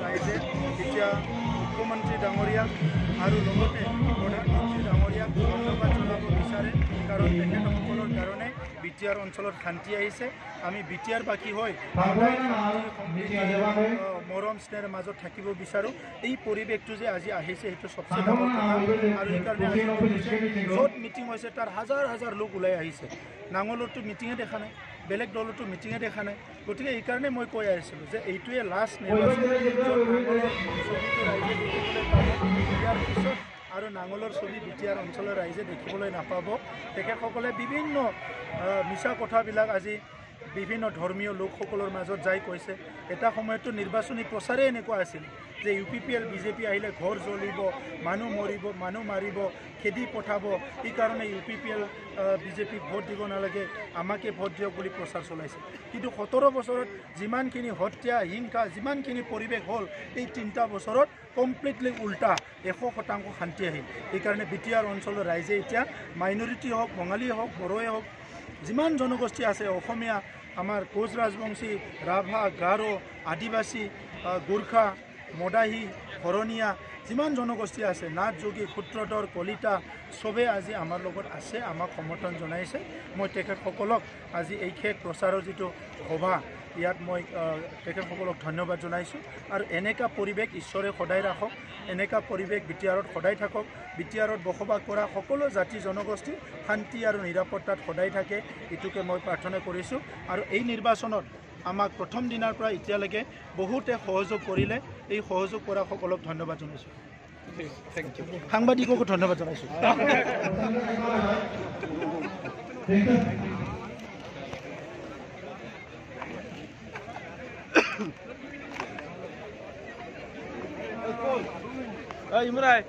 ৰাইজে এতিয়া মুখ্যমন্ত্ৰী ডাঙৰীয়াক আৰু লগতে প্ৰধানমন্ত্ৰী ডাঙৰীয়াক ধন্যবাদ জনাব বিচাৰে, কাৰণ তেখেতসকলৰ কাৰণে বিটিআৰ অঞ্চলত শান্তি আহিছে। আমি বিটিআৰ বাকী হৈ মৰম স্নেহৰ মাজত থাকিব বিচাৰোঁ। এই পৰিৱেশটো যে আজি আহিছে সেইটো চবচে ডাঙৰ কথা, আৰু সেইকাৰণে য'ত মিটিং হৈছে তাৰ হাজাৰ হাজাৰ লোক ওলাই আহিছে। নাঙলৰতো মিটিঙে দেখা নাই, বেলেগ দলতো মিটিঙে দেখা নাই। গতিকে এইকাৰণে মই কৈ আহিছিলোঁ যে এইটোৱে লাষ্ট নিৰ্বাচন, ছবিটো ৰাইজে দেখিবলৈ পাব। ইয়াৰ পিছত আৰু নাঙলৰ ছবি বিটিআৰ অঞ্চলৰ ৰাইজে দেখিবলৈ নাপাব। তেখেতসকলে বিভিন্ন মিছা কথাবিলাক আজি বিভিন্ন ধৰ্মীয় লোকসকলৰ মাজত যাই কৈছে। এটা সময়তো নিৰ্বাচনী প্ৰচাৰে এনেকুৱা আছিল যে UPPL BJP আহিলে ঘৰ জ্বলিব, মানুহ মৰিব, মানুহ মাৰিব, খেদি পঠাব। এইকাৰণে UPPL BJP ভোট দিব নালাগে, আমাকে ভোট দিয়ক বুলি প্ৰচাৰ চলাইছে। কিন্তু 17 বছৰত যিমানখিনি হত্যা হিংসা যিমানখিনি পৰিৱেশ হ'ল, এই 3টা বছৰত কমপ্লিটলি উল্টা 100% শান্তি আহিল। সেইকাৰণে বিটিআৰ অঞ্চলৰ ৰাইজে এতিয়া মাইনৰিটি হওক, বঙালী হওক, বড়োৱে হওক, যিমান জনগোষ্ঠী আছে, অসমীয়া, আমাৰ কোচ ৰাজবংশী, ৰাভা, গাৰো, আদিবাসী, গোৰ্খা, মদাহী, শৰণীয়া, যিমান জনগোষ্ঠী আছে, নাথ, যোগী, সূত্ৰধৰ, কলিতা, চবে আজি আমাৰ লগত আছে, আমাক সমৰ্থন জনাইছে। মই তেখেতসকলক আজি এই শেষ প্ৰচাৰৰ যিটো সভা, ইয়াত মই তেখেতসকলক ধন্যবাদ জনাইছোঁ। আৰু এনেকুৱা পৰিৱেশ ঈশ্বৰে সদায় ৰাখক, এনেকুৱা পৰিৱেশ বিটিআৰত সদায় থাকক। বিটিআৰত বসবাস কৰা সকলো জাতি জনগোষ্ঠী শান্তি আৰু নিৰাপত্তাত সদায় থাকে, এইটোকে মই প্ৰাৰ্থনা কৰিছোঁ। আৰু এই নিৰ্বাচনত আমাক প্ৰথম দিনাৰ পৰা এতিয়ালৈকে বহুতে সহযোগ কৰিলে, এই সহযোগ কৰা সকলক ধন্যবাদ জনাইছোঁ। সাংবাদিককো ধন্যবাদ জনাইছোঁ। ইমৰান